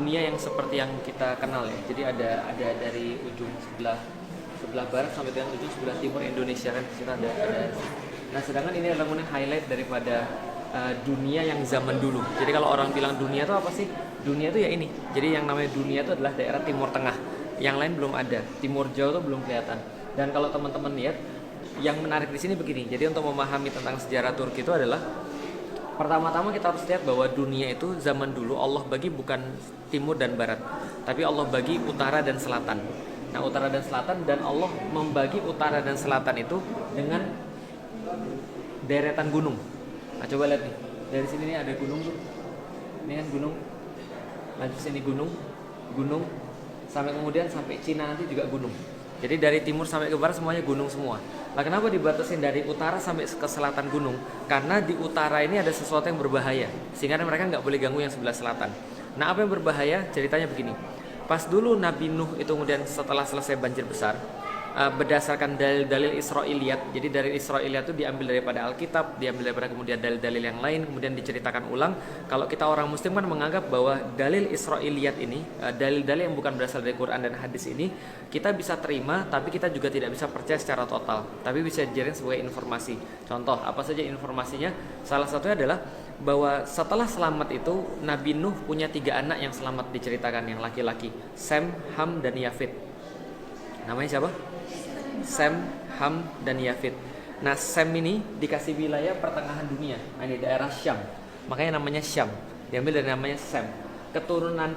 dunia yang seperti yang kita kenal ya. Jadi ada dari ujung sebelah barat sampai dengan ujung sebelah timur Indonesia kan, di situ ada. Nah, sedangkan ini adalah kemudian highlight daripada dunia yang zaman dulu. Jadi kalau orang bilang dunia itu apa sih? Dunia itu ya ini. Jadi yang namanya dunia itu adalah daerah Timur Tengah. Yang lain belum ada. Timur Jauh itu belum kelihatan. Dan kalau teman-teman lihat, yang menarik di sini begini. Jadi untuk memahami tentang sejarah Turki itu adalah pertama-tama kita harus lihat bahwa dunia itu zaman dulu Allah bagi bukan timur dan barat, tapi Allah bagi utara dan selatan. Nah, utara dan selatan, dan Allah membagi utara dan selatan itu dengan deretan gunung. Nah, coba lihat nih, dari sini nih ada gunung tuh, ini kan gunung, lanjut sini gunung, sampai kemudian sampai Cina nanti juga gunung. Jadi dari timur sampai ke barat semuanya gunung semua. Nah, kenapa dibatasin dari utara sampai ke selatan gunung? Karena di utara ini ada sesuatu yang berbahaya, sehingga mereka nggak boleh ganggu yang sebelah selatan. Nah, apa yang berbahaya? Ceritanya begini. Pas dulu Nabi Nuh itu kemudian setelah selesai banjir besar, berdasarkan dalil-dalil Israiliyat. Jadi dari Israiliyat itu diambil daripada Alkitab, diambil daripada kemudian dalil-dalil yang lain, kemudian diceritakan ulang. Kalau kita orang Muslim kan menganggap bahwa dalil Israiliyat ini, dalil-dalil yang bukan berasal dari Quran dan hadis ini, kita bisa terima, tapi kita juga tidak bisa percaya secara total. Tapi bisa dijadikan sebagai informasi. Contoh, apa saja informasinya? Salah satunya adalah bahwa setelah selamat itu Nabi Nuh punya 3 anak yang selamat, diceritakan yang laki-laki, Sem, Ham, dan Yafid. Namanya siapa? Sem, Ham, dan Yafid. Nah, Sem ini dikasih wilayah pertengahan dunia. Nah, ini daerah Syam. Makanya namanya Syam. Diambil dari namanya Sem. Keturunan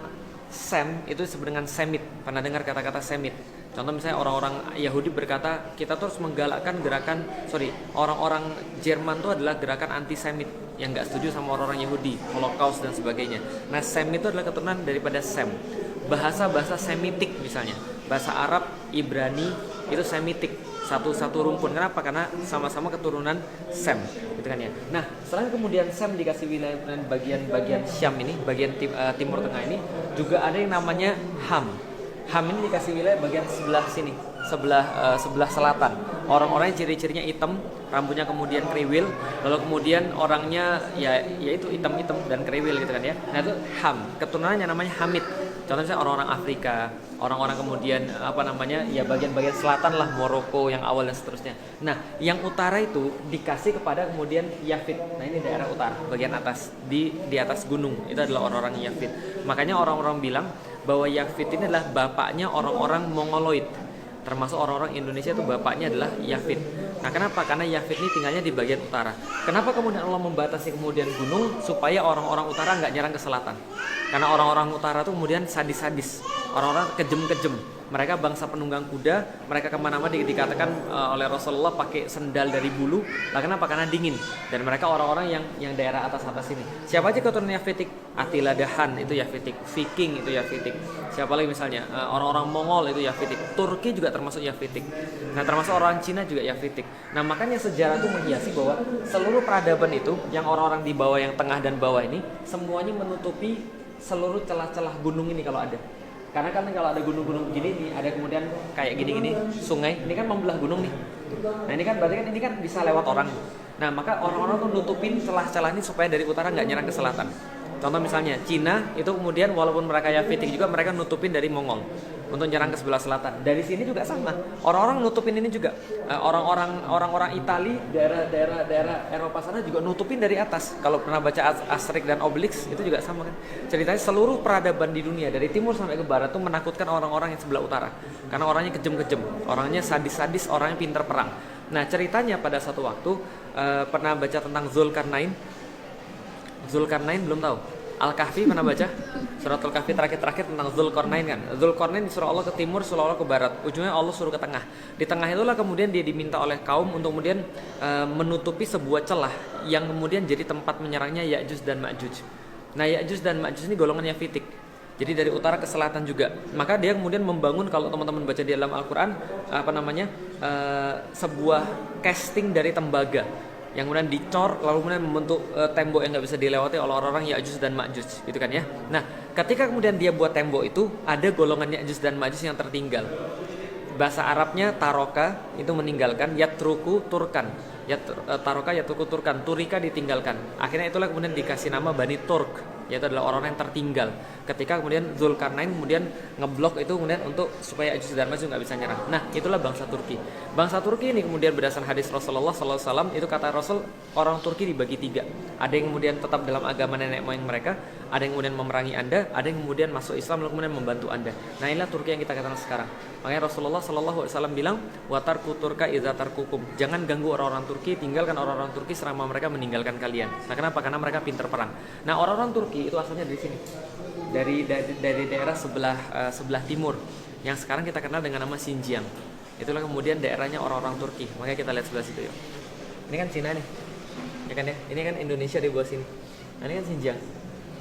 Sem itu disebut dengan Semit. Pernah dengar kata-kata Semit? Contoh misalnya orang-orang Yahudi berkata, kita terus menggalakkan orang-orang Jerman itu adalah gerakan anti-Semit yang nggak setuju sama orang-orang Yahudi, Holocaust dan sebagainya. Nah, Sem itu adalah keturunan daripada Sem. Bahasa-bahasa Semitik misalnya, bahasa Arab, Ibrani itu Semitik, satu rumpun. Kenapa? Karena sama-sama keturunan Sem, gitu kan ya. Nah, setelah kemudian Sem dikasih wilayah bagian Syam ini, bagian timur tengah ini, juga ada yang namanya Ham. Ham ini dikasih wilayah bagian sebelah sini, sebelah selatan. Orang-orangnya ciri-cirinya hitam, rambutnya kemudian kriwil, lalu kemudian orangnya yaitu hitam-hitam dan kriwil gitu kan ya. Nah, itu Ham. Keturunannya namanya Hamid. Contohnya misalnya orang-orang Afrika, orang-orang kemudian bagian-bagian selatan lah, Maroko yang awal dan seterusnya. Nah, yang utara itu dikasih kepada kemudian Yafid. Nah, ini daerah utara, bagian atas di atas gunung. Itu adalah orang-orang Yafid. Makanya orang-orang bilang bahwa Yafid ini adalah bapaknya orang-orang Mongoloid. Termasuk orang-orang Indonesia itu bapaknya adalah Yafid. Nah, kenapa? Karena Yafid ini tinggalnya di bagian utara. Kenapa kemudian Allah membatasi kemudian gunung? Supaya orang-orang utara nggak nyerang ke selatan. Karena orang-orang utara itu kemudian sadis-sadis, orang-orang kejem-kejem. Mereka bangsa penunggang kuda, mereka kemana-mana dikatakan oleh Rasulullah pakai sendal dari bulu. Lah, kenapa? Karena dingin. Dan mereka orang-orang yang daerah atas-atas ini. Siapa aja keturunan Yafitik? Attila Dahan itu Yafitik, Viking itu Yafitik. Siapa lagi misalnya? Orang-orang Mongol itu Yafitik. Turki juga termasuk Yafitik. Nah, termasuk orang Cina juga Yafitik. Nah, makanya sejarah itu menghiasi bahwa seluruh peradaban itu, yang orang-orang di bawah, yang tengah dan bawah ini, semuanya menutupi seluruh celah-celah gunung ini kalau ada. Karena kan kalau ada gunung-gunung begini nih, ada kemudian kayak gini-gini sungai, ini kan membelah gunung nih. Nah, ini kan berarti kan ini kan bisa lewat orang. Nah, maka orang-orang tuh nutupin celah-celah ini supaya dari utara nggak nyerang ke selatan. Contoh misalnya Cina itu kemudian walaupun mereka Yafitik juga, mereka nutupin dari Mongol untuk nyerang ke sebelah selatan. Dari sini juga sama. Orang-orang nutupin ini juga. Orang-orang Itali, daerah Eropa sana juga nutupin dari atas. Kalau pernah baca Asterix dan Obelix itu juga sama kan. Ceritanya seluruh peradaban di dunia dari timur sampai ke barat itu menakutkan orang-orang yang sebelah utara. Karena orangnya kejem-kejem, orangnya sadis-sadis, orangnya pintar perang. Nah, ceritanya pada satu waktu pernah baca tentang Zulkarnain belum tahu. Al-Kahfi pernah baca? Surat Al-Kahfi terakhir tentang Zulkarnain kan. Zulkarnain disuruh Allah ke timur, suruh Allah ke barat. Ujungnya Allah suruh ke tengah. Di tengah itulah kemudian dia diminta oleh kaum untuk kemudian menutupi sebuah celah yang kemudian jadi tempat menyerangnya Ya'juj dan Ma'juj. Nah, Ya'juj dan Ma'juj ini golongan Yafitik. Jadi dari utara ke selatan juga. Maka dia kemudian membangun, kalau teman-teman baca di dalam Al-Quran, sebuah casting dari tembaga yang kemudian dicor, lalu kemudian membentuk tembok yang nggak bisa dilewati oleh orang-orang Ya'juj dan Ma'juj, gitu kan ya. Nah, ketika kemudian dia buat tembok itu, ada golongan Ya'juj dan Ma'juj yang tertinggal. Bahasa Arabnya taroka itu meninggalkan, yatruku turkan, taroka yatruku turkan, turika ditinggalkan. Akhirnya itulah kemudian dikasih nama Bani Turk, yaitu adalah orang-orang yang tertinggal. Ketika kemudian Zulkarnain kemudian ngeblok itu kemudian untuk supaya Ajuj dan Majuj nggak bisa nyerah. Nah, itulah bangsa Turki. Bangsa Turki ini kemudian berdasarkan hadis Rasulullah SAW, itu kata Rasul, orang Turki dibagi 3. Ada yang kemudian tetap dalam agama nenek moyang mereka, ada yang kemudian memerangi Anda, ada yang kemudian masuk Islam lalu kemudian membantu Anda. Nah, inilah Turki yang kita katakan sekarang. Makanya Rasulullah SAW bilang, watarku turka idza tarkukum. Jangan ganggu orang-orang Turki, tinggalkan orang-orang Turki selama mereka meninggalkan kalian. Nah, kenapa? Karena mereka pintar perang. Nah, orang-orang Turki itu asalnya dari sini. Dari daerah sebelah timur yang sekarang kita kenal dengan nama Xinjiang. Itulah kemudian daerahnya orang-orang Turki. Makanya kita lihat sebelah situ yuk. Ini kan Cina nih. Ya kan ya? Ini kan Indonesia di bawah sini. Nah, ini kan Xinjiang.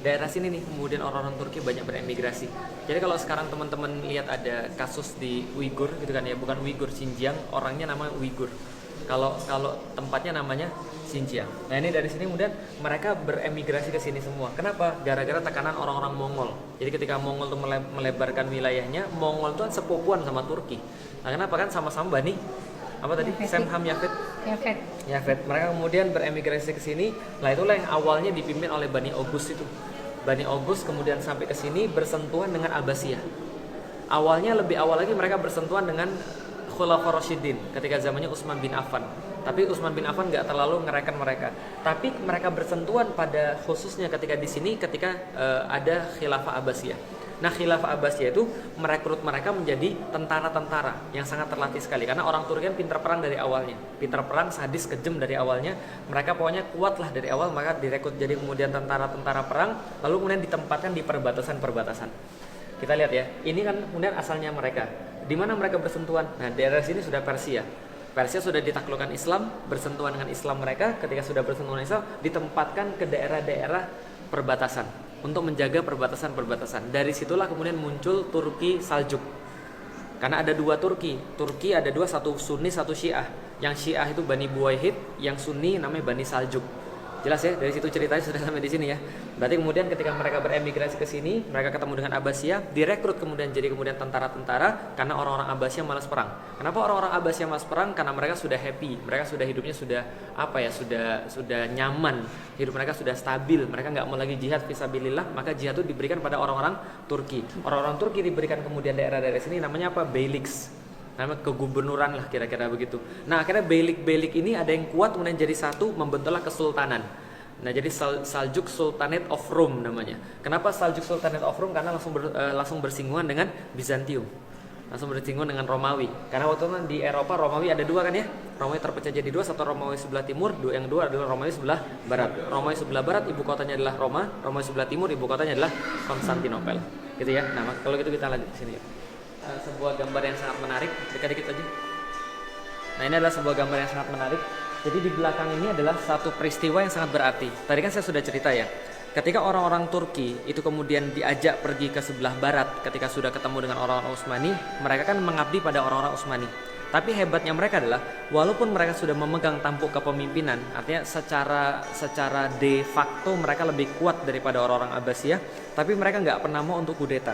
Daerah sini nih kemudian orang-orang Turki banyak beremigrasi. Jadi kalau sekarang teman-teman lihat ada kasus di Uighur gitu kan ya, bukan Uighur, Xinjiang, orangnya namanya Uighur. Kalau tempatnya namanya Xinjiang. Nah, ini dari sini kemudian mereka beremigrasi ke sini semua. Kenapa? Gara-gara tekanan orang-orang Mongol. Jadi ketika Mongol itu melebarkan wilayahnya, Mongol itu kan sepupuan sama Turki. Nah, kenapa? Kan sama-sama Bani apa tadi? Sem, Ham, Yafet. Mereka kemudian beremigrasi ke sini. Nah, itulah yang awalnya dipimpin oleh Bani Oghuz itu. Bani Oghuz kemudian sampai ke sini bersentuhan dengan Abbasiyah. Awalnya lebih awal lagi mereka bersentuhan dengan Khulafaur Rasyidin ketika zamannya Utsman bin Affan. Tapi Utsman bin Affan nggak terlalu ngereken mereka. Tapi mereka bersentuhan pada khususnya ketika di sini ketika ada Khilafah Abbasiyah. Nah, Khilafah Abbasiyah itu merekrut mereka menjadi tentara-tentara yang sangat terlatih sekali. Karena orang Turki kan pintar perang dari awalnya. Pintar perang, sadis, kejam dari awalnya. Mereka pokoknya kuat lah dari awal, maka direkrut jadi kemudian tentara-tentara perang. Lalu kemudian ditempatkan di perbatasan-perbatasan. Kita lihat ya, ini kan kemudian asalnya mereka. Di mana mereka bersentuhan? Nah, daerah sini sudah Persia. Persia sudah ditaklukkan Islam, bersentuhan dengan Islam mereka. Ketika sudah bersentuhan dengan Islam, ditempatkan ke daerah-daerah perbatasan untuk menjaga perbatasan-perbatasan. Dari situlah kemudian muncul Turki Saljuk. Karena ada 2 Turki. Turki ada 2, satu Sunni, satu Syiah. Yang Syiah itu Bani Buwayhid, yang Sunni namanya Bani Saljuk. Jelas ya, dari situ ceritanya sudah sampai di sini ya. Berarti kemudian ketika mereka beremigrasi ke sini, mereka ketemu dengan Abbasiyah, direkrut kemudian jadi kemudian tentara-tentara karena orang-orang Abbasiyah malas perang. Kenapa orang-orang Abbasiyah malas perang? Karena mereka sudah happy, mereka sudah hidupnya sudah sudah nyaman, hidup mereka sudah stabil, mereka nggak mau lagi jihad fisabilillah, maka jihad itu diberikan pada orang-orang Turki. Orang-orang Turki diberikan kemudian daerah-daerah sini namanya apa? Beyliks. Namanya kegubernuran lah kira-kira begitu. Nah, akhirnya beylik ini ada yang kuat kemudian jadi satu, membentuklah kesultanan. Nah, jadi Saljuk Sultanate of Rome namanya. Kenapa Saljuk Sultanate of Rome? Karena langsung bersinggungan dengan Bizantium. Langsung bersinggungan dengan Romawi. Karena waktu itu di Eropa Romawi ada 2 kan ya. Romawi terpecah jadi 2, satu Romawi sebelah timur, yang 2 adalah Romawi sebelah barat. Romawi sebelah barat ibu kotanya adalah Roma, Romawi sebelah timur ibu kotanya adalah Konstantinopel. Gitu ya. Nah, kalau gitu kita lanjut sini ya. Sebuah gambar yang sangat menarik, dikit-dikit aja. Nah, ini adalah sebuah gambar yang sangat menarik. Jadi di belakang ini adalah satu peristiwa yang sangat berarti. Tadi kan saya sudah cerita ya, ketika orang-orang Turki itu kemudian diajak pergi ke sebelah barat, ketika sudah ketemu dengan orang-orang Utsmani, mereka kan mengabdi pada orang-orang Utsmani. Tapi hebatnya mereka adalah, walaupun mereka sudah memegang tampuk kepemimpinan, artinya secara de facto mereka lebih kuat daripada orang-orang Abbasiyah, tapi mereka nggak pernah mau untuk kudeta.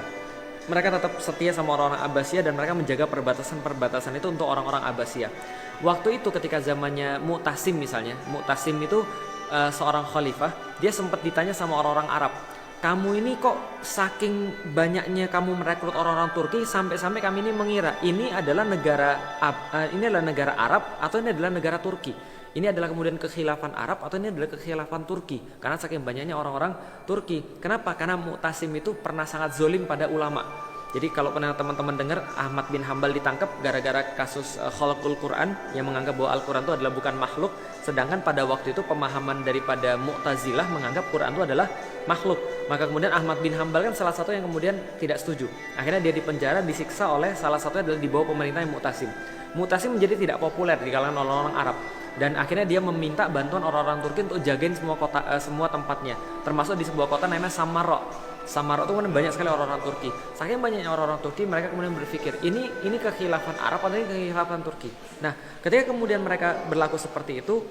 Mereka tetap setia sama orang-orang Abbasiyah dan mereka menjaga perbatasan-perbatasan itu untuk orang-orang Abbasiyah. Waktu itu ketika zamannya Mu'tasim misalnya, Mu'tasim itu seorang khalifah, dia sempat ditanya sama orang-orang Arab, kamu ini kok saking banyaknya kamu merekrut orang-orang Turki sampai-sampai kami ini mengira ini adalah negara Arab atau ini adalah negara Turki. Ini adalah kemudian kekhilafan Arab atau ini adalah kekhilafan Turki. Karena saking banyaknya orang-orang Turki. Kenapa? Karena Mu'tasim itu pernah sangat zolim pada ulama. Jadi kalau pernah teman-teman dengar Ahmad bin Hambal ditangkap gara-gara kasus khalqul Quran, yang menganggap bahwa Al-Quran itu adalah bukan makhluk. Sedangkan pada waktu itu pemahaman daripada Mu'tazilah menganggap Quran itu adalah makhluk. Maka kemudian Ahmad bin Hambal kan salah satu yang kemudian tidak setuju. Akhirnya dia dipenjara, disiksa oleh salah satunya adalah di bawah pemerintahan Mu'tasim. Mu'tasim menjadi tidak populer di kalangan orang-orang Arab. Dan akhirnya dia meminta bantuan orang-orang Turki untuk jagain semua tempatnya, termasuk di sebuah kota namanya Samarra. Samarra itu kemudian banyak sekali orang-orang Turki. Saking banyaknya orang-orang Turki, mereka kemudian berpikir ini kekhilafan Arab atau ini kekhilafan Turki. Nah, ketika kemudian mereka berlaku seperti itu,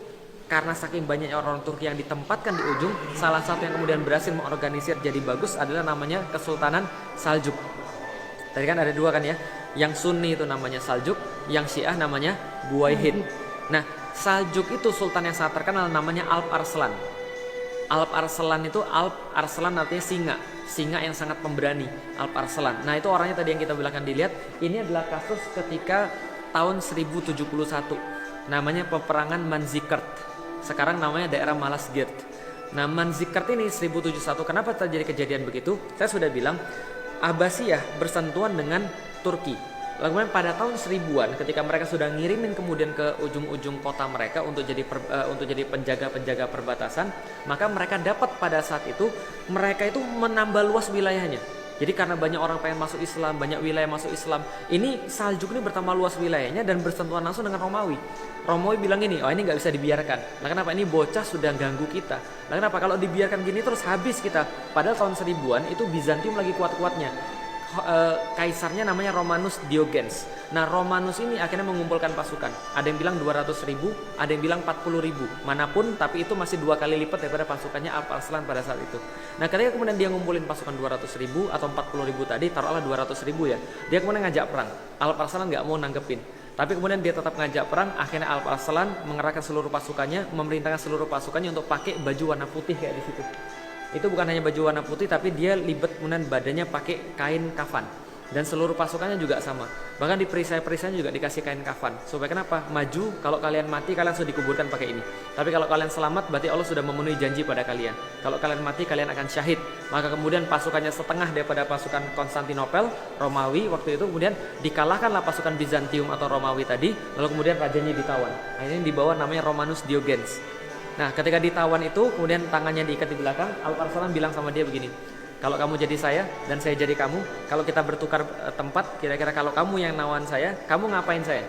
karena saking banyaknya orang-orang Turki yang ditempatkan di ujung, salah satu yang kemudian berhasil mengorganisir jadi bagus adalah namanya Kesultanan Saljuk. Tadi kan ada 2 kan ya, yang Sunni itu namanya Saljuk, yang Syiah namanya Buwayhid. Nah, Saljuk itu sultan yang sangat terkenal namanya Alp Arslan. Alp Arslan itu, Alp Arslan artinya singa, singa yang sangat pemberani, Alp Arslan. Nah itu orangnya tadi yang kita bilangkan dilihat. Ini adalah kasus ketika tahun 1071, namanya peperangan Manzikert. Sekarang namanya daerah Malazgirt. Nah Manzikert ini 1071, kenapa terjadi kejadian begitu? Saya sudah bilang Abbasiyah bersentuhan dengan Turki. Lalu kemudian pada tahun 1000-an ketika mereka sudah ngirimin kemudian ke ujung-ujung kota mereka untuk jadi penjaga-penjaga perbatasan, maka mereka dapat pada saat itu mereka itu menambah luas wilayahnya. Jadi karena banyak orang pengen masuk Islam, banyak wilayah masuk Islam, ini Saljuk ini bertambah luas wilayahnya dan bersentuhan langsung dengan Romawi. Romawi bilang gini, oh ini nggak bisa dibiarkan. Nah kenapa? Ini bocah sudah ganggu kita. Nah kenapa? Kalau dibiarkan gini terus habis kita. Padahal tahun 1000-an itu Bizantium lagi kuat-kuatnya. Kaisarnya namanya Romanus Diogenes. Nah Romanus ini akhirnya mengumpulkan pasukan. Ada yang bilang 200.000, ada yang bilang 40.000. Manapun, tapi itu masih 2 kali lipat daripada pasukannya Alp Arslan pada saat itu. Nah ketika kemudian dia ngumpulin pasukan 200.000 atau 40.000 tadi, taruhlah 200.000 ya. Dia kemudian ngajak perang. Alp Arslan nggak mau nanggepin. Tapi kemudian dia tetap ngajak perang. Akhirnya Alp Arslan mengerahkan seluruh pasukannya, memerintahkan seluruh pasukannya untuk pakai baju warna putih kayak di situ. Itu bukan hanya baju warna putih, tapi dia libet kemudian badannya pakai kain kafan. Dan seluruh pasukannya juga sama. Bahkan di perisai-perisainya juga dikasih kain kafan. Supaya kenapa? Maju, kalau kalian mati kalian sudah dikuburkan pakai ini. Tapi kalau kalian selamat berarti Allah sudah memenuhi janji pada kalian. Kalau kalian mati kalian akan syahid. Maka kemudian pasukannya setengah daripada pasukan Konstantinopel, Romawi waktu itu, kemudian dikalahkanlah pasukan Bizantium atau Romawi tadi. Lalu kemudian rajanya ditawan. Nah, ini dibawa namanya Romanus Diogenes. Nah ketika ditawan itu kemudian tangannya diikat di belakang. Alp Arslan bilang sama dia begini, kalau kamu jadi saya dan saya jadi kamu, kalau kita bertukar tempat, kira-kira kalau kamu yang nawan saya, kamu ngapain saya?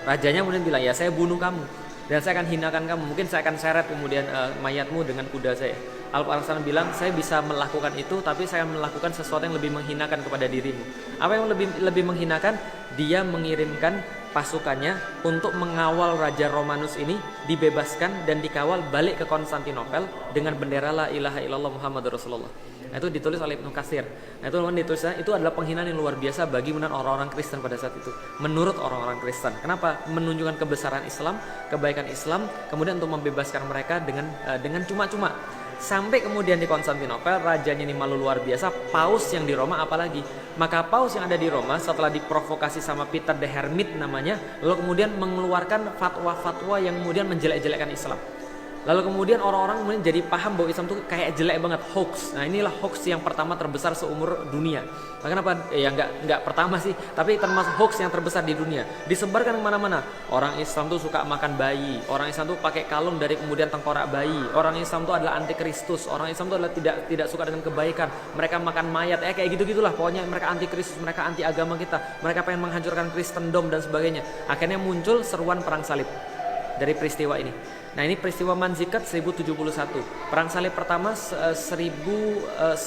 Rajanya kemudian bilang, ya saya bunuh kamu dan saya akan hinakan kamu, mungkin saya akan seret kemudian mayatmu dengan kuda saya. Alp Arslan bilang, saya bisa melakukan itu, tapi saya melakukan sesuatu yang lebih menghinakan kepada dirimu. Apa yang lebih menghinakan? Dia mengirimkan pasukannya untuk mengawal Raja Romanus ini dibebaskan dan dikawal balik ke Konstantinopel dengan bendera la ilaha illallah Muhammadur Rasulullah. Nah, itu ditulis oleh Ibnu Katsir. Nah, itu ditulisnya itu adalah penghinaan yang luar biasa bagi orang-orang Kristen pada saat itu. Menurut orang-orang Kristen. Kenapa? Menunjukkan kebesaran Islam, kebaikan Islam, kemudian untuk membebaskan mereka dengan cuma-cuma. Sampai kemudian di Konstantinopel, rajanya ini malu luar biasa, paus yang di Roma apalagi. Maka paus yang ada di Roma setelah diprovokasi sama Peter the Hermit namanya, lalu kemudian mengeluarkan fatwa-fatwa yang kemudian menjelek-jelekkan Islam. Lalu kemudian orang-orang kemudian jadi paham bahwa Islam itu kayak jelek banget, hoax. Nah inilah hoax yang pertama terbesar seumur dunia. Nah, kenapa? Ya nggak pertama sih, tapi termasuk hoax yang terbesar di dunia. Disebarkan kemana-mana. Orang Islam tuh suka makan bayi. Orang Islam tuh pakai kalung dari kemudian tengkorak bayi. Orang Islam tuh adalah anti Kristus. Orang Islam tuh adalah tidak suka dengan kebaikan. Mereka makan mayat. Kayak gitu-gitulah. Pokoknya mereka anti Kristus, mereka anti agama kita. Mereka pengen menghancurkan Kristendom dan sebagainya. Akhirnya muncul seruan perang salib dari peristiwa ini. Nah ini peristiwa Manzikert 1071. Perang salib pertama 1089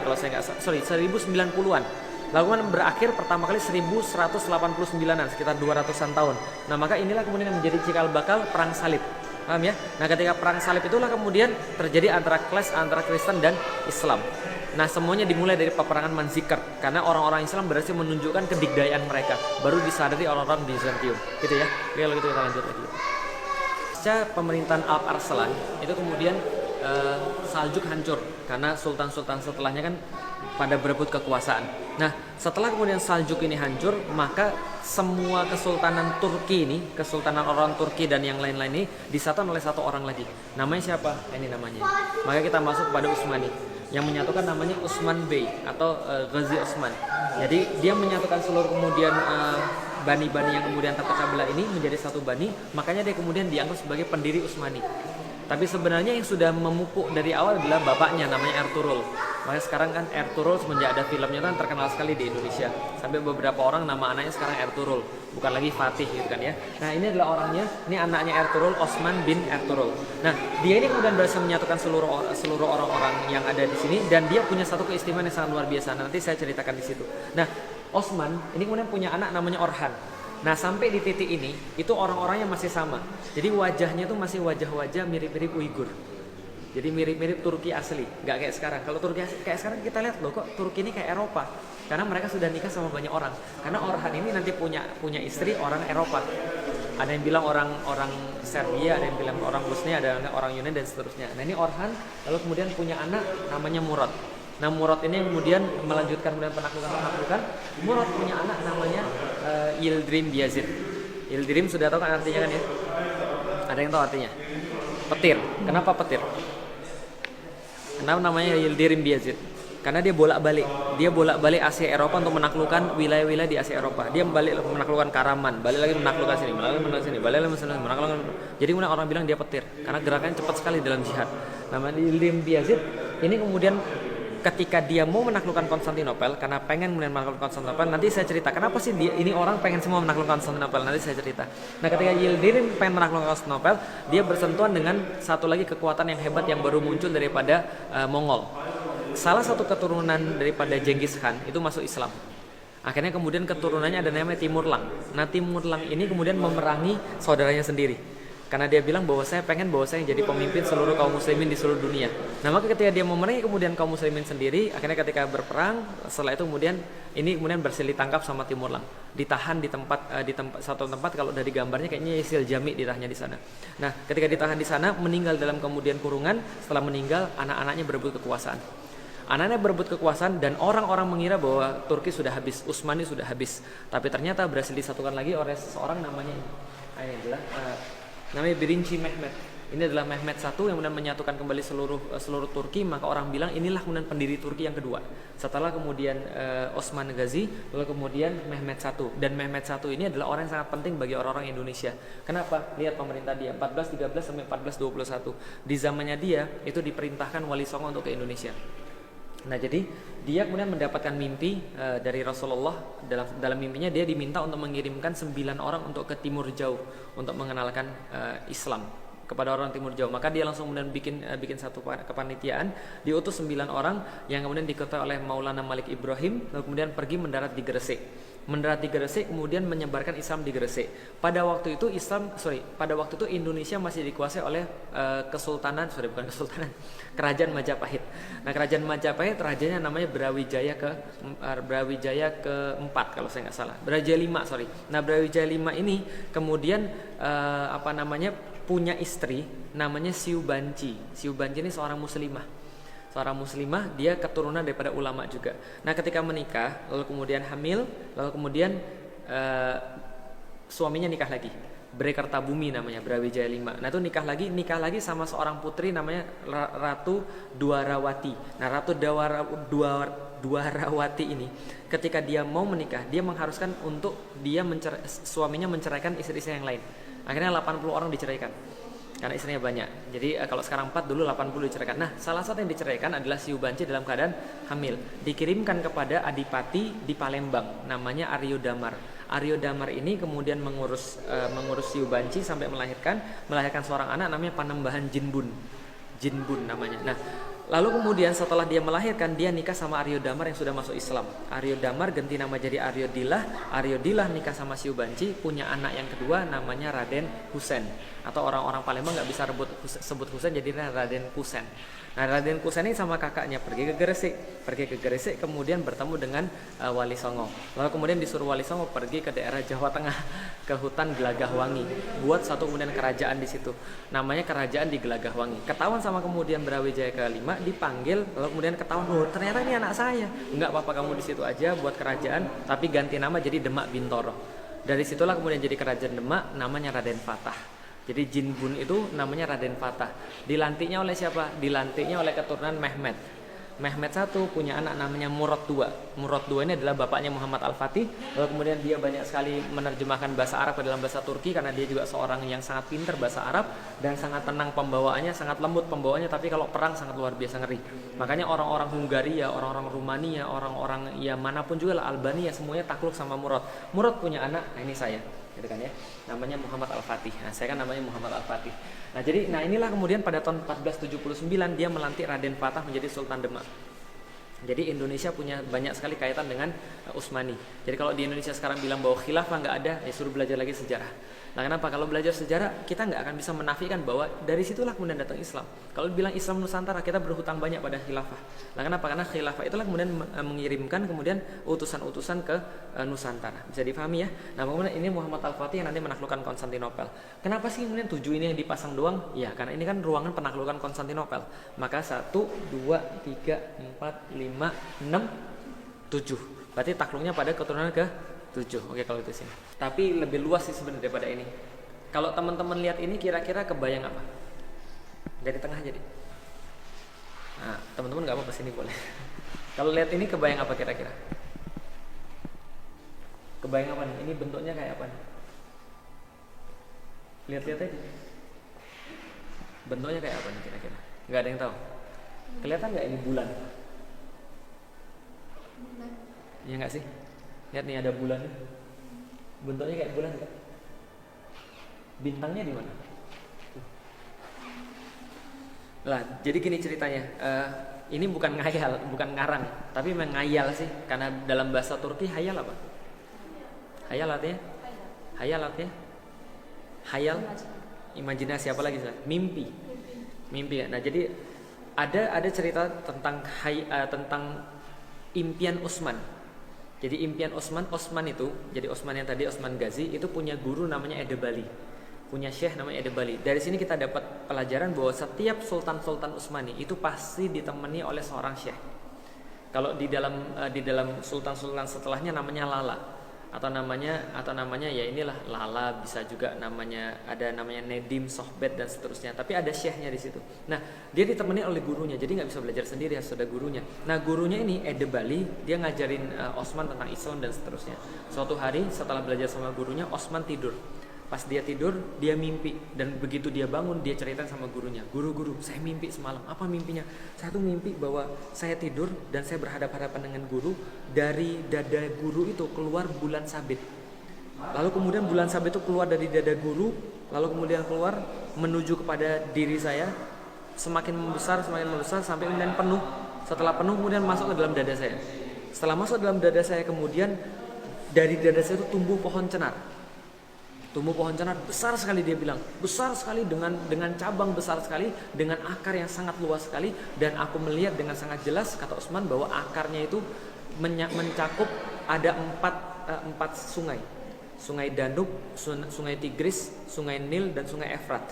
kalau saya nggak salah. Sorry, 1090-an. Lalu berakhir pertama kali 1189-an, sekitar 200-an tahun. Nah maka inilah kemudian yang menjadi cikal bakal perang salib. Paham ya? Nah ketika perang salib itulah kemudian terjadi antara clash antara Kristen dan Islam. Nah semuanya dimulai dari peperangan Manzikert karena orang-orang Islam berhasil menunjukkan kedikdayaan mereka, baru disadari orang-orang Bizantium, gitu ya. Oke, kalau gitu kita lanjut lagi. Pasca pemerintahan Alp Arslan itu kemudian Saljuk hancur karena sultan-sultan setelahnya kan pada berebut kekuasaan. Nah setelah kemudian Saljuk ini hancur, maka semua kesultanan Turki ini, kesultanan orang Turki dan yang lain-lain ini disatukan oleh satu orang lagi. Namanya siapa? Ini namanya. Maka kita masuk pada Utsmani. Yang menyatukan namanya Utsman Bey atau Ghazi Utsman. Jadi dia menyatukan seluruh kemudian bani-bani yang kemudian terpecah belah ini menjadi satu bani, makanya dia kemudian dianggap sebagai pendiri Utsmani. Tapi sebenarnya yang sudah memupuk dari awal adalah bapaknya namanya Ertuğrul. Makanya sekarang kan Ertuğrul semenjak ada filmnya kan terkenal sekali di Indonesia. Sampai beberapa orang nama anaknya sekarang Ertuğrul, bukan lagi Fatih gitu kan ya. Nah ini adalah orangnya, ini anaknya Ertuğrul, Osman bin Ertuğrul. Nah dia ini kemudian berhasil menyatukan seluruh orang-orang yang ada di sini dan dia punya satu keistimewaan yang sangat luar biasa. Nah, nanti saya ceritakan di situ. Nah Osman ini kemudian punya anak namanya Orhan. Nah sampai di titik ini itu orang-orangnya masih sama. Jadi wajahnya tuh masih wajah-wajah mirip-mirip Uighur. Jadi mirip-mirip Turki asli, nggak kayak sekarang. Kalau Turki kayak sekarang kita lihat loh kok Turki ini kayak Eropa. Karena mereka sudah nikah sama banyak orang. Karena Orhan ini nanti punya istri orang Eropa. Ada yang bilang orang Serbia, ada yang bilang orang Bosnia, ada yang bilang orang Yunani dan seterusnya. Nah ini Orhan lalu kemudian punya anak namanya Murad. Nah Murad ini kemudian melanjutkan kemudian penaklukan. Murad punya anak namanya Yildirim Biyazid. Yildirim sudah tahu kan artinya kan ya? Ada yang tahu artinya? Petir. Kenapa petir? Kenapa namanya Yildirim Biyazid? Karena dia bolak-balik Asia Eropa untuk menaklukkan wilayah-wilayah di Asia Eropa. Dia balik menaklukkan Karaman, balik lagi menaklukkan sini, balik lagi menaklukkan. Jadi kemudian orang bilang dia petir karena gerakannya cepat sekali dalam jihad. Namanya Yildirim Biyazid. Ini kemudian ketika dia mau menaklukkan Konstantinopel, karena pengen kemudian menaklukkan Konstantinopel, nanti saya cerita kenapa sih ini orang pengen semua menaklukkan Konstantinopel, nanti saya cerita. Nah ketika Yildirim pengen menaklukkan Konstantinopel, dia bersentuhan dengan satu lagi kekuatan yang hebat yang baru muncul daripada Mongol. Salah satu keturunan daripada Genghis Khan itu masuk Islam. Akhirnya kemudian keturunannya ada namanya Timurlang. Nah Timurlang ini kemudian memerangi saudaranya sendiri. Karena dia bilang bahwa saya pengen jadi pemimpin seluruh kaum muslimin di seluruh dunia. Nah maka ketika dia memerangi kemudian kaum muslimin sendiri, akhirnya ketika berperang, setelah itu kemudian berhasil ditangkap sama Timurlang, ditahan di satu tempat. Kalau dari gambarnya kayaknya Yasil Jami ditahannya di sana. Nah ketika ditahan di sana, meninggal dalam kemudian kurungan. Setelah meninggal, anak-anaknya berebut kekuasaan. Anaknya berebut kekuasaan dan orang-orang mengira bahwa Turki sudah habis, Utsmani sudah habis. Tapi ternyata berhasil disatukan lagi oleh seseorang namanya Birinci Mehmet. Ini adalah Mehmet I yang kemudian menyatukan kembali seluruh Turki. Maka orang bilang inilah kemudian pendiri Turki yang kedua. Setelah kemudian Osman Ghazi, lalu kemudian Mehmet I. Dan Mehmet I ini adalah orang yang sangat penting bagi orang-orang Indonesia. Kenapa? Lihat pemerintah dia 1413 sampai 1421. Di zamannya dia itu diperintahkan Wali Songo untuk ke Indonesia. Nah jadi dia kemudian mendapatkan mimpi dari Rasulullah. Dalam mimpinya dia diminta untuk mengirimkan 9 orang untuk ke timur jauh untuk mengenalkan Islam kepada orang timur jauh. Maka dia langsung kemudian bikin satu kepanitiaan, diutus 9 orang yang kemudian diketuai oleh Maulana Malik Ibrahim, lalu kemudian pergi mendarat di Gresik. Kemudian menyebarkan Islam di Gresik. Pada waktu itu Indonesia masih dikuasai oleh Kerajaan Majapahit. Nah, Kerajaan Majapahit rajanya namanya Brawijaya keempat kalau saya nggak salah. Brawijaya V. Nah, Brawijaya V ini kemudian punya istri namanya Siu Banci. Siu Banci ini seorang muslimah, dia keturunan daripada ulama juga. Nah ketika menikah, lalu kemudian hamil, lalu kemudian suaminya nikah lagi. Brekertabumi namanya, Brawijaya V. Nah itu nikah lagi sama seorang putri namanya Ratu Dwarawati. Nah Ratu Dwarawati ini ketika dia mau menikah, dia mengharuskan untuk suaminya menceraikan istri-istri yang lain. Akhirnya 80 orang diceraikan karena istrinya banyak. Jadi kalau sekarang 4, dulu 80 diceraikan. Nah salah satu yang diceraikan adalah Siu Banci dalam keadaan hamil. Dikirimkan kepada adipati di Palembang namanya Aryo Damar. Aryo Damar ini kemudian mengurus Siu Banci sampai melahirkan seorang anak namanya Panembahan Jinbun namanya. Nah lalu kemudian setelah dia melahirkan, dia nikah sama Aryo Damar yang sudah masuk Islam. Aryo Damar ganti nama jadi Aryo Dilah nikah sama Siu Banci, punya anak yang kedua namanya Raden Husein. Atau orang-orang Palembang nggak bisa sebut Husein, jadi Raden Kusen. Nah Raden Kusen ini sama kakaknya pergi ke Gresik, kemudian bertemu dengan Wali Songo. Lalu kemudian disuruh Wali Songo pergi ke daerah Jawa Tengah, ke hutan Gelagahwangi, buat satu kemudian kerajaan di situ, namanya kerajaan di Gelagahwangi. Ketahuan sama kemudian Brawijaya ke-5, dipanggil, lalu kemudian ketahuan, ternyata ini anak saya. Enggak apa-apa, kamu di situ aja buat kerajaan, tapi ganti nama jadi Demak Bintoro. Dari situlah kemudian jadi kerajaan Demak, namanya Raden Fatah. Jadi Jinbun itu namanya Raden Fatah. Dilantiknya oleh siapa? Dilantiknya oleh keturunan Mehmet. Mehmet I punya anak namanya Murad II. Murad II ini adalah bapaknya Muhammad Al-Fatih. Lalu kemudian dia banyak sekali menerjemahkan bahasa Arab ke dalam bahasa Turki karena dia juga seorang yang sangat pintar bahasa Arab dan sangat tenang pembawaannya, sangat lembut pembawaannya, tapi kalau perang sangat luar biasa ngeri. Makanya orang-orang Hungaria, orang-orang Rumania, orang-orang ya manapun juga lah, Albania, semuanya takluk sama Murad. Murad punya anak, nah ini saya, gitu kan ya. Namanya Muhammad Al-Fatih. Nah, saya kan namanya Muhammad Al-Fatih. Nah inilah kemudian pada tahun 1479 dia melantik Raden Fatah menjadi Sultan Demak. Jadi Indonesia punya banyak sekali kaitan dengan Utsmani. Jadi kalau di Indonesia sekarang bilang bahwa khilafah nggak ada, ya suruh belajar lagi sejarah. Nah kenapa? Kalau belajar sejarah kita nggak akan bisa menafikan bahwa dari situlah kemudian datang Islam. Kalau bilang Islam Nusantara, kita berhutang banyak pada khilafah. Nah kenapa? Karena khilafah itulah kemudian mengirimkan kemudian utusan-utusan ke Nusantara. Bisa dipahami ya? Nah kemudian ini Muhammad Al-Fatih yang nanti menaklukkan Konstantinopel. Kenapa sih kemudian 7 ini yang dipasang doang? Ya karena ini kan ruangan penaklukan Konstantinopel. Maka 1, 2, 3, 4, 5, 6, 7. Berarti takluknya pada keturunan ke 7. Oke kalau itu sini. Tapi lebih luas sih sebenarnya daripada ini. Kalau teman-teman lihat ini kira-kira kebayang apa? Dari tengah jadi. Nah, teman-teman nggak apa-apa sini boleh. Kalau lihat ini kebayang apa kira-kira? Kebayang apa nih? Ini bentuknya kayak apa nih? Lihat-lihat aja. Bentuknya kayak apa nih kira-kira? Nggak ada yang tahu. Kelihatan nggak ini bulan? Iya nggak sih? Lihat nih ada bulan. Bentuknya kayak bulan nggak? Bintangnya di mana? Lah, jadi gini ceritanya. Ini bukan ngayal, bukan ngarang, tapi mengayal sih. Karena dalam bahasa Turki hayal apa? Hayal artinya? Hayal artinya? Hayal, imajinasi apa lagi? Mimpi. Mimpi ya. Nah, jadi ada cerita tentang tentang impian Utsman. Jadi impian Utsman itu, jadi Utsman yang tadi Utsman Ghazi itu punya guru namanya Edebali. Punya syekh namanya Edebali. Dari sini kita dapat pelajaran bahwa setiap sultan-sultan Utsmani itu pasti ditemani oleh seorang syekh. Kalau di dalam sultan-sultan setelahnya namanya Lala atau namanya ya inilah Lala, bisa juga namanya Nedim, Sohbet dan seterusnya. Tapi ada syekhnya di situ. Nah, dia ditemani oleh gurunya. Jadi nggak bisa belajar sendiri, harus ada gurunya. Nah, gurunya ini Edebali, dia ngajarin Utsman tentang Islam dan seterusnya. Suatu hari setelah belajar sama gurunya, Utsman tidur. Pas dia tidur, dia mimpi. Dan begitu dia bangun, dia ceritakan sama gurunya, Guru, saya mimpi semalam. Apa mimpinya? Saya tuh mimpi bahwa saya tidur dan saya berhadapan-hadapan dengan guru. Dari dada guru itu keluar bulan sabit. Lalu kemudian bulan sabit itu keluar dari dada guru, lalu kemudian keluar menuju kepada diri saya, semakin membesar sampai kemudian penuh. Setelah penuh kemudian masuk ke dalam dada saya. Setelah masuk dalam dada saya, kemudian dari dada saya itu tumbuh pohon cenar. Tumbuh pohon cenar besar sekali, dia bilang besar sekali, dengan cabang besar sekali, dengan akar yang sangat luas sekali. Dan aku melihat dengan sangat jelas, kata Utsman, bahwa akarnya itu mencakup ada empat sungai. Sungai Danub, sungai Tigris, sungai Nil, dan sungai Efrat.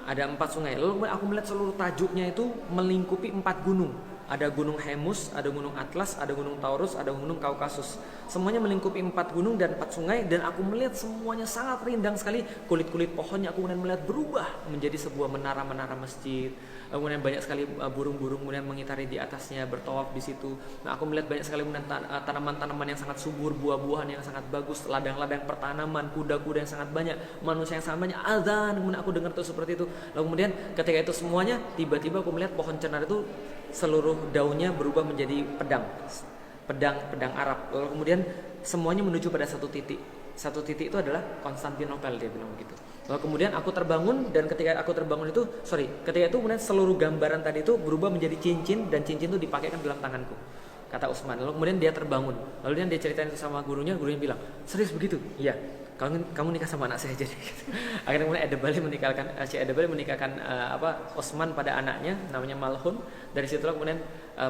Ada 4 sungai. Lalu aku melihat seluruh tajuknya itu melingkupi 4 gunung. Ada gunung Hemus, ada gunung Atlas, ada gunung Taurus, ada gunung Kaukasus. Semuanya melingkupi 4 gunung dan 4 sungai. Dan aku melihat semuanya sangat rindang sekali. Kulit-kulit pohonnya aku kemudian melihat berubah menjadi sebuah menara-menara masjid. Kemudian banyak sekali burung-burung kemudian mengitari di atasnya, bertawaf di situ. Nah, aku melihat banyak sekali tanaman-tanaman yang sangat subur, buah-buahan yang sangat bagus, ladang-ladang pertanaman, kuda-kuda yang sangat banyak, manusia yang sangat banyak, azan. Kemudian aku dengar tuh seperti itu. Lalu kemudian ketika itu semuanya, tiba-tiba aku melihat pohon cenar itu seluruh daunnya berubah menjadi pedang Arab. Lalu kemudian semuanya menuju pada satu titik. Satu titik itu adalah Konstantinopel, dia bilang begitu. Lalu kemudian aku terbangun, dan ketika aku terbangun itu, ketika itu kemudian seluruh gambaran tadi itu berubah menjadi cincin, dan cincin itu dipakaikan dalam tanganku, kata Utsman. Lalu kemudian dia terbangun. Lalu dia ceritain itu sama gurunya bilang, serius begitu? Iya. Kamu nikah sama anak saya jadi. Akhirnya kemudian Edebali menikahkan Utsman pada anaknya namanya Malhun. Dari situlah kemudian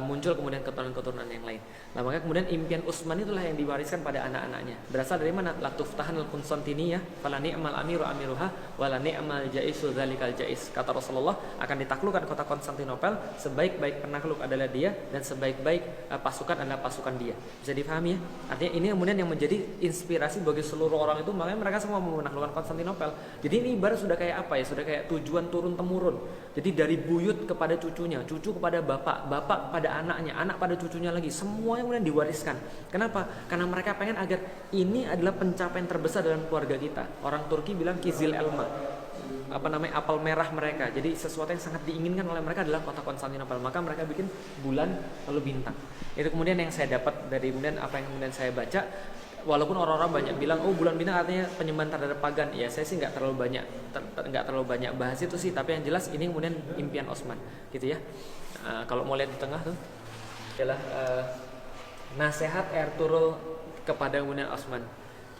muncul kemudian keturunan-keturunan yang lain. Nah, maka kemudian impian Utsman itulah yang diwariskan pada anak-anaknya. Berasal dari mana? La tuftahanul Konstantiniyah fala ni'mal amiru amiruha wala ni'mal jaisu dzalikal jais. Kata Rasulullah, akan ditaklukkan kota Konstantinopel, sebaik-baik penakluk adalah dia, dan sebaik-baik pasukan adalah pasukan dia. Bisa dipahami ya? Artinya ini kemudian yang menjadi inspirasi bagi seluruh orang itu, makanya mereka semua mau menaklukkan Konstantinopel. Jadi ini ibarat sudah kayak apa ya? Sudah kayak tujuan turun temurun. Jadi dari buyut kepada cucunya, cucu kepada bapak pada anaknya, anak pada cucunya lagi, semuanya kemudian diwariskan. Kenapa? Karena mereka pengen agar ini adalah pencapaian terbesar dalam keluarga kita. Orang Turki bilang kizil elma, apel merah mereka. Jadi sesuatu yang sangat diinginkan oleh mereka adalah kota Konstantinopel. Maka mereka bikin bulan lalu bintang. Itu kemudian yang saya dapat dari kemudian apa yang kemudian saya baca. Walaupun orang-orang banyak bilang, oh bulan bintang artinya penyembahan terhadap pagan. Ya saya sih nggak terlalu banyak bahas itu sih. Tapi yang jelas ini kemudian impian Utsman, gitu ya. Kalau mau lihat di tengah tuh, adalah nasihat Ertuğrul kepada kemudian Osman.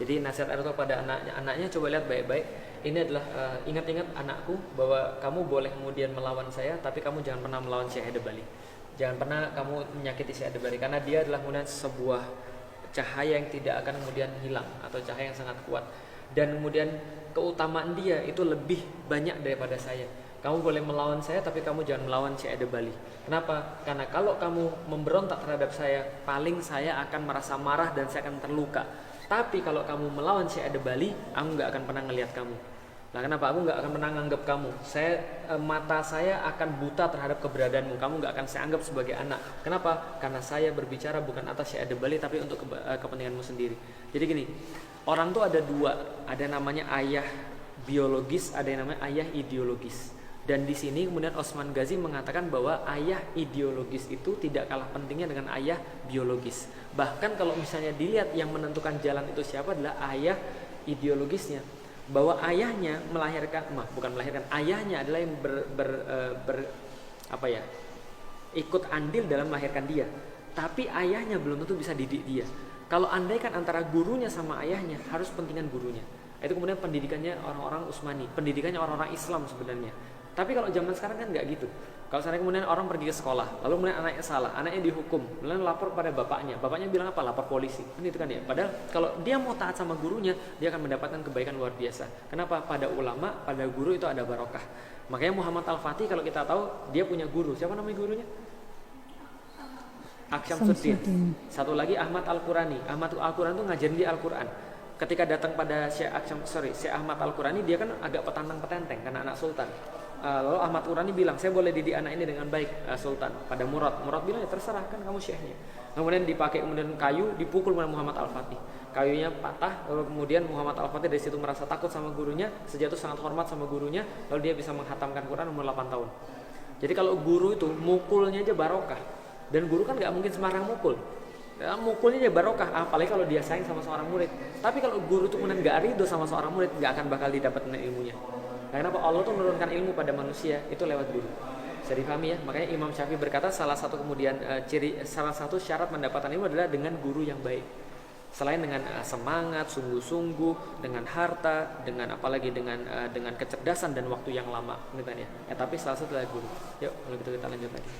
Jadi nasihat Ertuğrul kepada anaknya coba lihat baik-baik. Ini adalah ingat-ingat anakku bahwa kamu boleh kemudian melawan saya, tapi kamu jangan pernah melawan Syekh Edebali. Jangan pernah kamu menyakiti Syekh Edebali karena dia adalah kemudian sebuah cahaya yang tidak akan kemudian hilang atau cahaya yang sangat kuat. Dan kemudian keutamaan dia itu lebih banyak daripada saya. Kamu boleh melawan saya tapi kamu jangan melawan Syekh Edebali. Kenapa? Karena kalau kamu memberontak terhadap saya, paling saya akan merasa marah dan saya akan terluka. Tapi kalau kamu melawan Syekh Edebali, aku nggak akan pernah ngelihat kamu. Nah, kenapa? Aku nggak akan pernah nganggap kamu. Mata saya akan buta terhadap keberadaanmu. Kamu nggak akan saya anggap sebagai anak. Kenapa? Karena saya berbicara bukan atas Syekh Edebali tapi untuk kepentinganmu sendiri. Jadi gini, orang tuh ada dua, ada namanya ayah biologis, ada yang namanya ayah ideologis. Dan di sini kemudian Osman Ghazi mengatakan bahwa ayah ideologis itu tidak kalah pentingnya dengan ayah biologis. Bahkan kalau misalnya dilihat yang menentukan jalan itu siapa adalah ayah ideologisnya. Bahwa ayahnya ayahnya adalah yang ikut andil dalam melahirkan dia. Tapi ayahnya belum tentu bisa didik dia. Kalau andaikan antara gurunya sama ayahnya, harus pentingan gurunya. Itu kemudian pendidikannya orang-orang Utsmani, pendidikannya orang-orang Islam sebenarnya. Tapi kalau zaman sekarang kan nggak gitu. Kalau sekarang kemudian orang pergi ke sekolah, lalu kemudian anaknya salah, anaknya dihukum, kemudian lapor pada bapaknya bilang apa? Lapor polisi. Kan itu kan ya. Padahal kalau dia mau taat sama gurunya, dia akan mendapatkan kebaikan luar biasa. Kenapa? Pada ulama, pada guru itu ada barokah. Makanya Muhammad Al-Fatih kalau kita tahu dia punya guru. Siapa namanya gurunya? Aksyamsuddin. Satu lagi Ahmad Al-Qurani. Ahmad Al-Qurani itu ngajarin dia Al-Quran. Ketika datang pada Syekh Ahmad Al-Qurani, dia kan agak petantang-petenteng karena anak sultan. Lalu Ahmad Qurani bilang, saya boleh didik anak ini dengan baik, Sultan. Pada Murad bilang, ya terserah, kan kamu syekhnya. Kemudian dipakai kemudian kayu, dipukul oleh Muhammad Al-Fatih. Kayunya patah, lalu kemudian Muhammad Al-Fatih dari situ merasa takut sama gurunya, sejak itu sangat hormat sama gurunya, lalu dia bisa menghatamkan Quran umur 8 tahun. Jadi kalau guru itu mukulnya aja barokah, dan guru kan nggak mungkin sembarang mukul. Ya, mukulnya aja barokah, apalagi kalau dia sayang sama seorang murid. Tapi kalau guru itu kemudian nggak ridho sama seorang murid, nggak akan bakal didapatin ilmunya. Karena Allah tuh menurunkan ilmu pada manusia itu lewat guru. Bisa dipahami ya? Makanya Imam Syafi'i berkata salah satu syarat mendapatkan ilmu adalah dengan guru yang baik. Selain dengan semangat, sungguh-sungguh, dengan harta, dengan apalagi dengan kecerdasan dan waktu yang lama, gitu kan ya. Tapi salah satu adalah guru. Yuk, kalau gitu kita lanjut lagi.